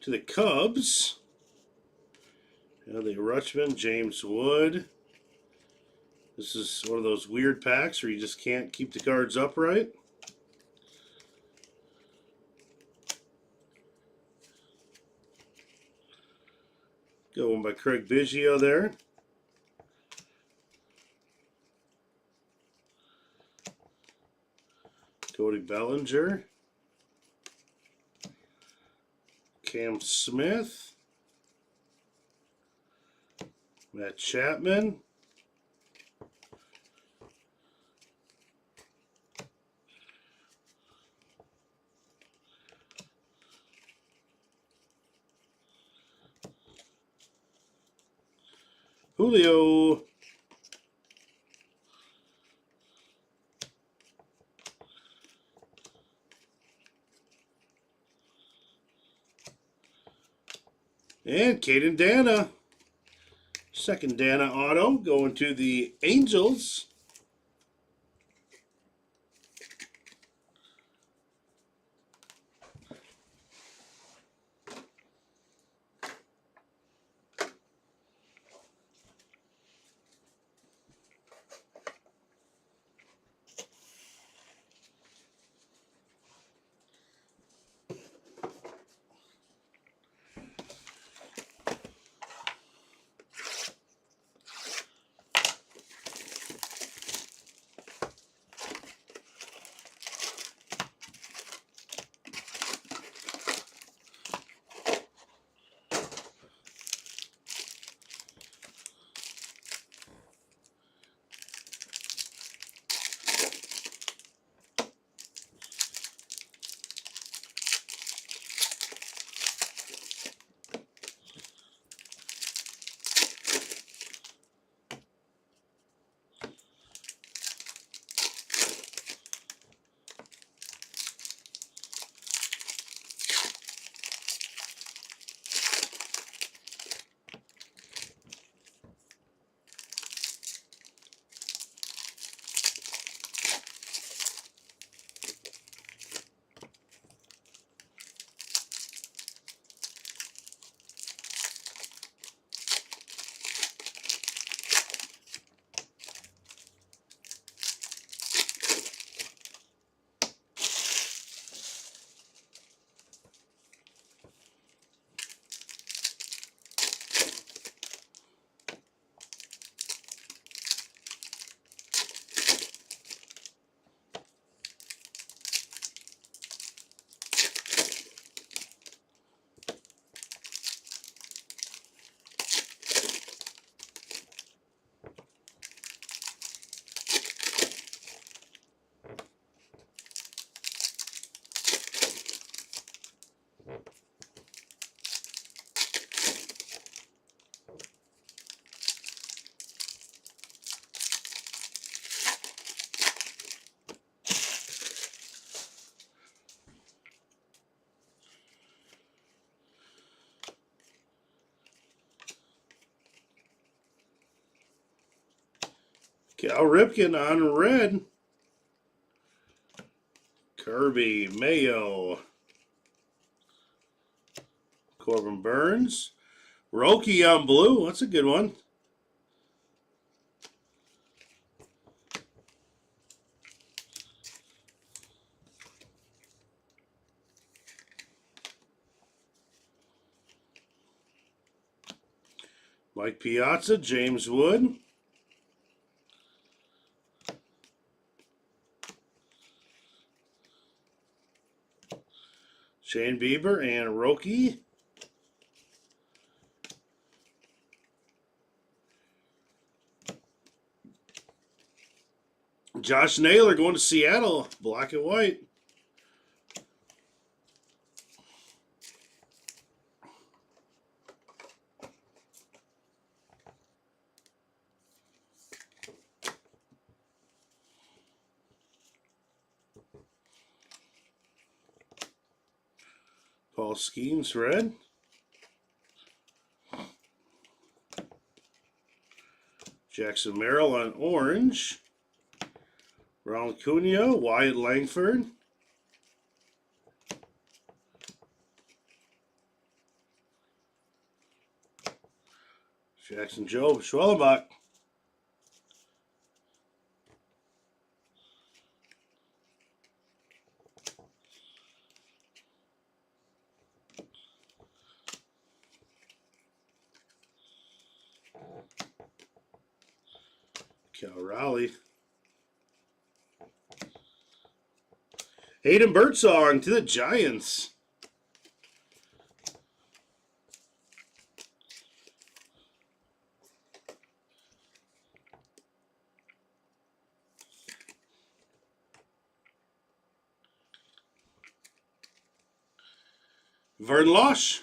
to the Cubs. The Rutschman, James Wood. This is one of those weird packs where you just can't keep the cards upright. Going by Craig Biggio there. Cody Bellinger. Cam Smith. Matt Chapman. Julio. And Caden Dana. Second Dana auto going to the Angels. Cal Ripken on red. Kirby, Mayo, Corbin Burns. Roki on blue. That's a good one. Mike Piazza, James Wood. Shane Bieber and Roki. Josh Naylor going to Seattle, black and white. Paul Skeens, red. Jackson Merrill on orange. Ronald Cunha, Wyatt Langford. Jackson Joe Schwellenbach. Cal Raleigh. Hayden Birdsong to the Giants. Vern Losh.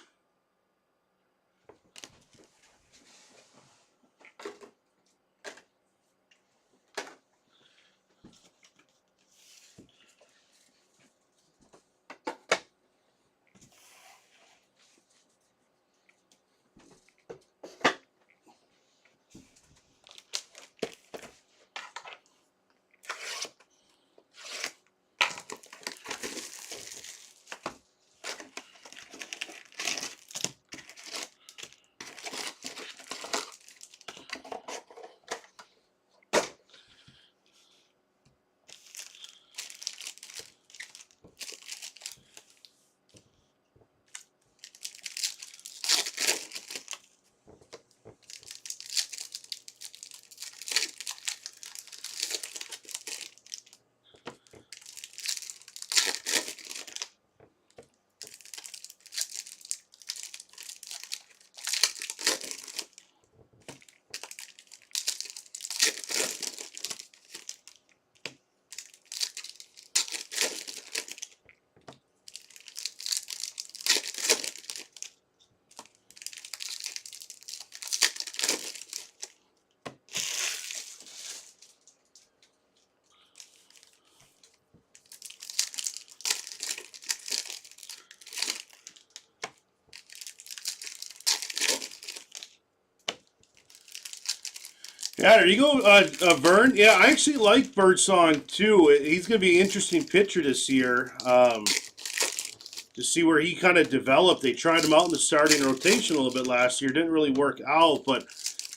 Yeah, there you go, Vern. Yeah, I actually like Birdsong too. He's going to be an interesting pitcher this year. To see where he kind of developed. They tried him out in the starting rotation a little bit last year. Didn't really work out, but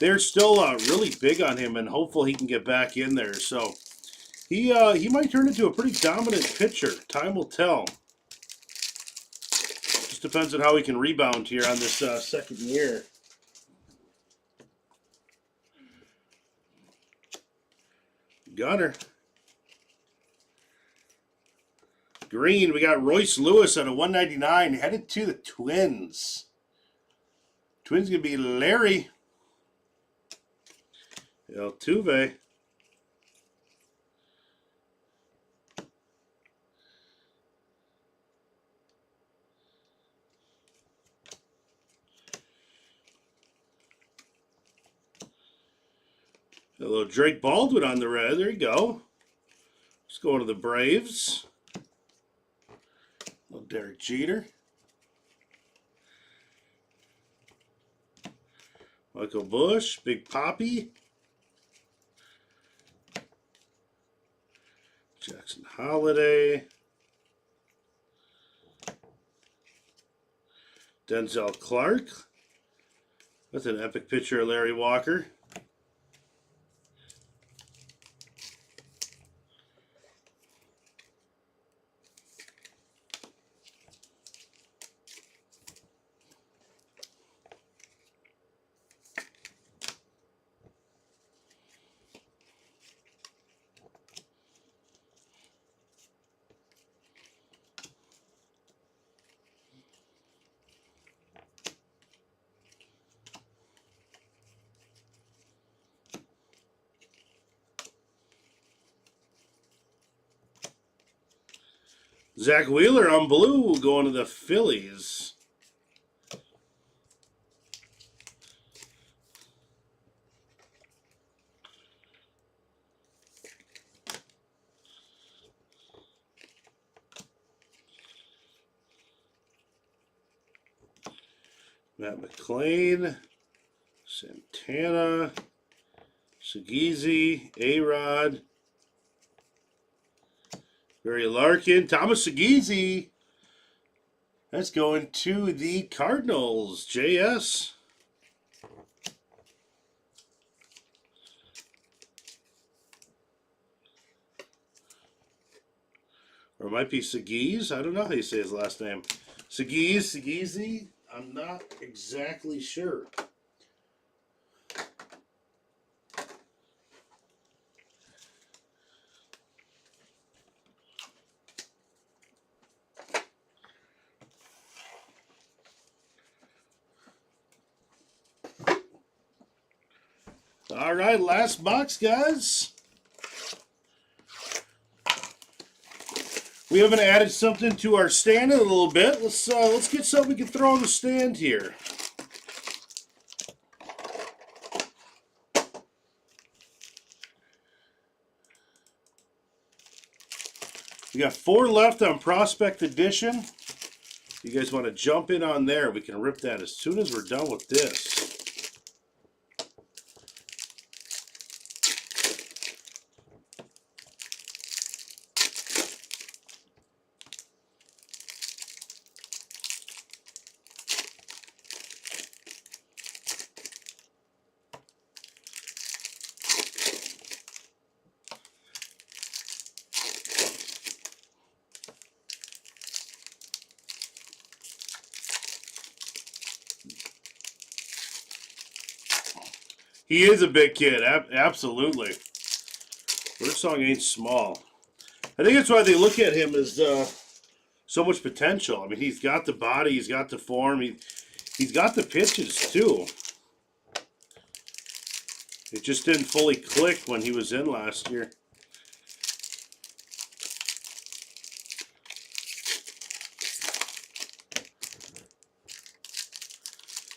they're still really big on him, and hopefully he can get back in there. So he might turn into a pretty dominant pitcher. Time will tell. Just depends on how he can rebound here on this second year. Gunner. Green, we got Royce Lewis at a 199, headed to the Twins. Twins going to be Larry. Altuve. A little Drake Baldwin on the red. There you go. Let's go to the Braves. A little Derek Jeter. Michael Bush. Big Poppy. Jackson Holiday. Denzel Clark. That's an epic picture of Larry Walker. Zach Wheeler on blue going to the Phillies. Matt McClain, Santana, Segezi, A-Rod, Barry Larkin, Thomas Segezi. That's going to the Cardinals, JS. Or it might be Segez. I don't know how you say his last name. Segezi. I'm not exactly sure. All right, last box, guys. We haven't added something to our stand in a little bit. Let's get something we can throw on the stand here. We got 4 left on Prospect Edition. If you guys want to jump in on there, we can rip that as soon as we're done with this. He is a big kid, absolutely. Birdsong ain't small. I think that's why they look at him as so much potential. I mean, he's got the body, he's got the form, he's got the pitches too. It just didn't fully click when he was in last year.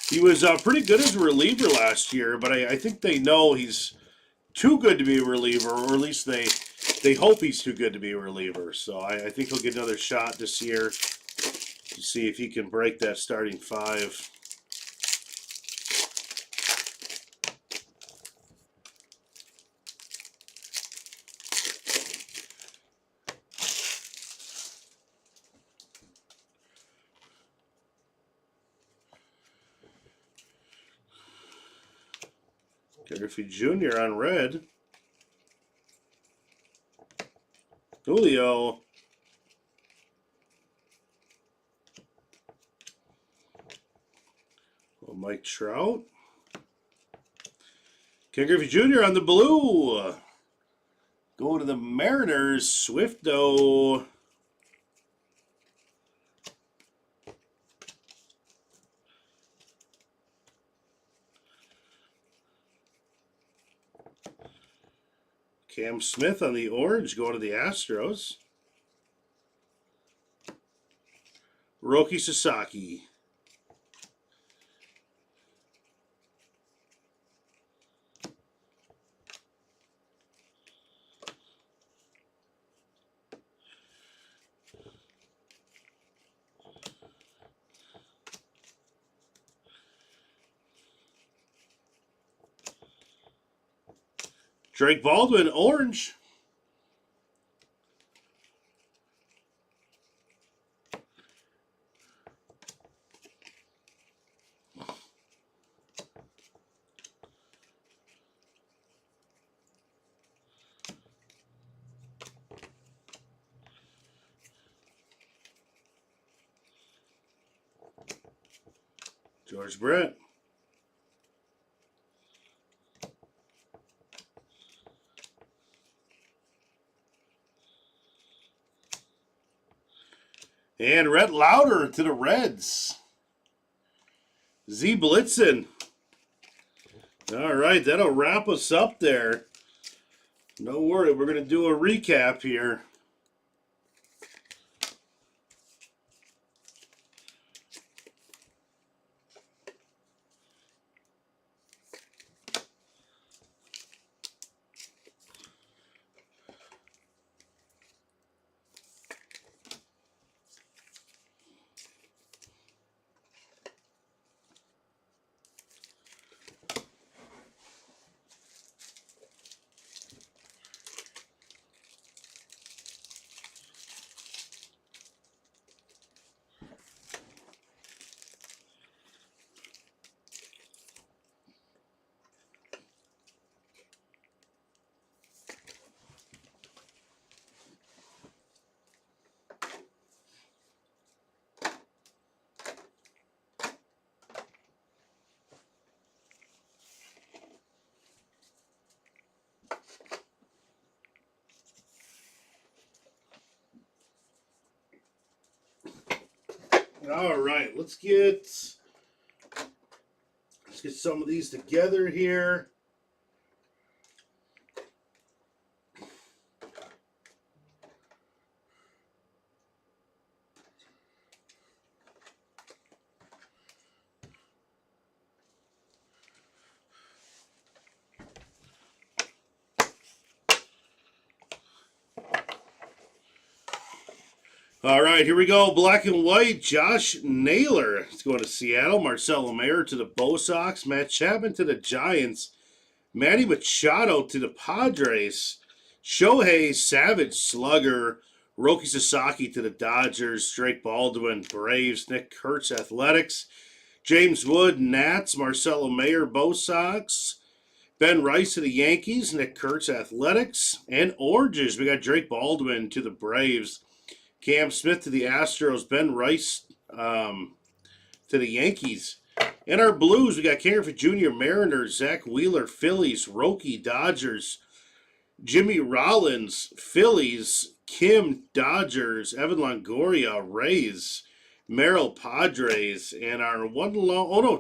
He was pretty good as a reliever last year, but I think they know he's too good to be a reliever, or at least they hope he's too good to be a reliever. So I think he'll get another shot this year to see if he can break that starting 5. Griffey Jr. on red. Julio. Well, Mike Trout. Ken Griffey Jr. on the blue. Go to the Mariners. Swifto. Cam Smith on the orange, going to the Astros. Roki Sasaki. Drake Baldwin, orange. George Brett. And Rhett Lauder to the Reds. Z Blitzen. All right, that'll wrap us up there. No worry, we're going to do a recap here. All right, let's get some of these together here. All right, here we go. Black and white. Josh Naylor is going to Seattle. Marcelo Mayer to the Bo Sox. Matt Chapman to the Giants. Manny Machado to the Padres. Shohei Savage Slugger. Roki Sasaki to the Dodgers. Drake Baldwin Braves. Nick Kurtz Athletics. James Wood Nats. Marcelo Mayer Bo Sox. Ben Rice to the Yankees. Nick Kurtz Athletics. And Oranges. We got Drake Baldwin to the Braves. Cam Smith to the Astros. Ben Rice to the Yankees. In our Blues, we got Ken Griffey Jr., Mariners. Zach Wheeler, Phillies. Roki, Dodgers. Jimmy Rollins, Phillies. Kim, Dodgers. Evan Longoria, Rays. Merrill, Padres. And our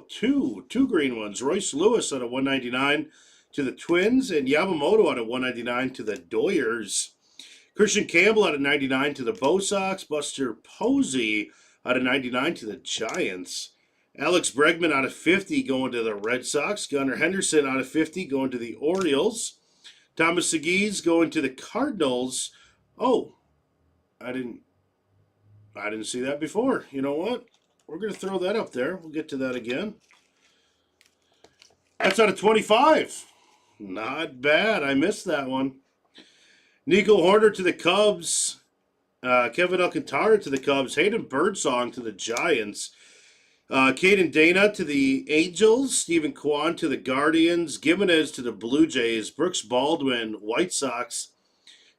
two green ones. Royce Lewis out of 199 to the Twins. And Yamamoto out of 199 to the Doyers. Christian Campbell out of 99 to the Bo Sox. Buster Posey out of 99 to the Giants. Alex Bregman out of 50 going to the Red Sox. Gunnar Henderson out of 50 going to the Orioles. Thomas Segues going to the Cardinals. Oh, I didn't see that before. You know what? We're going to throw that up there. We'll get to that again. That's out of 25. Not bad. I missed that one. Nico Horner to the Cubs. Kevin Alcantara to the Cubs. Hayden Birdsong to the Giants. Caden Dana to the Angels. Stephen Kwan to the Guardians. Gimenez to the Blue Jays. Brooks Baldwin, White Sox.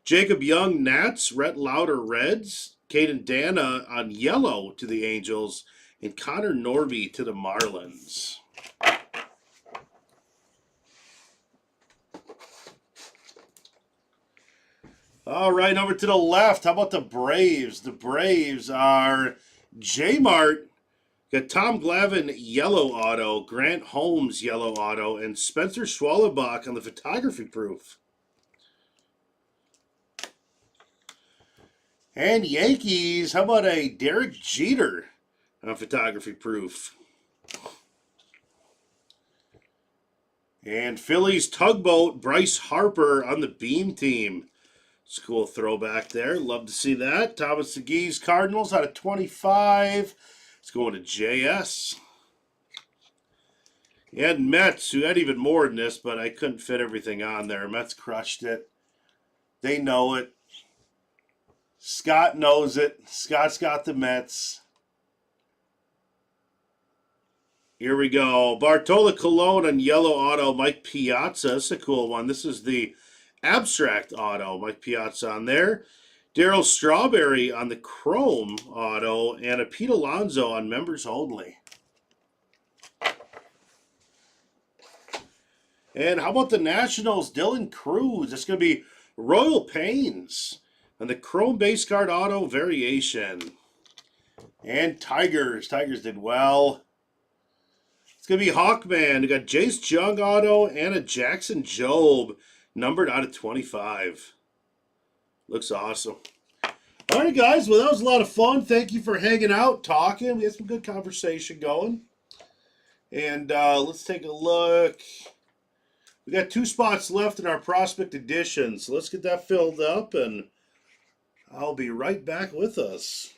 Jacob Young, Nats. Rhett Lauder, Reds. Caden Dana on yellow to the Angels. And Connor Norby to the Marlins. All right, over to the left. How about the Braves? The Braves are J-Mart, got Tom Glavine yellow auto, Grant Holmes yellow auto, and Spencer Schwallenbach on the photography proof. And Yankees, how about a Derek Jeter on photography proof? And Phillies tugboat, Bryce Harper on the Beam team. It's a cool throwback there. Love to see that. Thomas Segues, Cardinals out of 25. It's going to JS. And Mets, who had even more than this, but I couldn't fit everything on there. Mets crushed it. They know it. Scott knows it. Scott's got the Mets. Here we go. Bartola Colon on yellow auto. Mike Piazza. This is a cool one. This is the abstract auto. Mike Piazza on there. Darryl Strawberry on the chrome auto. And a Pete Alonso on members only. And how about the Nationals? Dylan Cruz. It's going to be Royal Pains on the chrome base card auto variation. And Tigers. Tigers did well. It's going to be Hawkman. We got Jace Jung auto and a Jackson Jobe numbered out of 25. Looks awesome. All right, guys. Well, that was a lot of fun. Thank you for hanging out, talking. We had some good conversation going. And let's take a look. We got 2 spots left in our Prospect Edition. So let's get that filled up, and I'll be right back with us.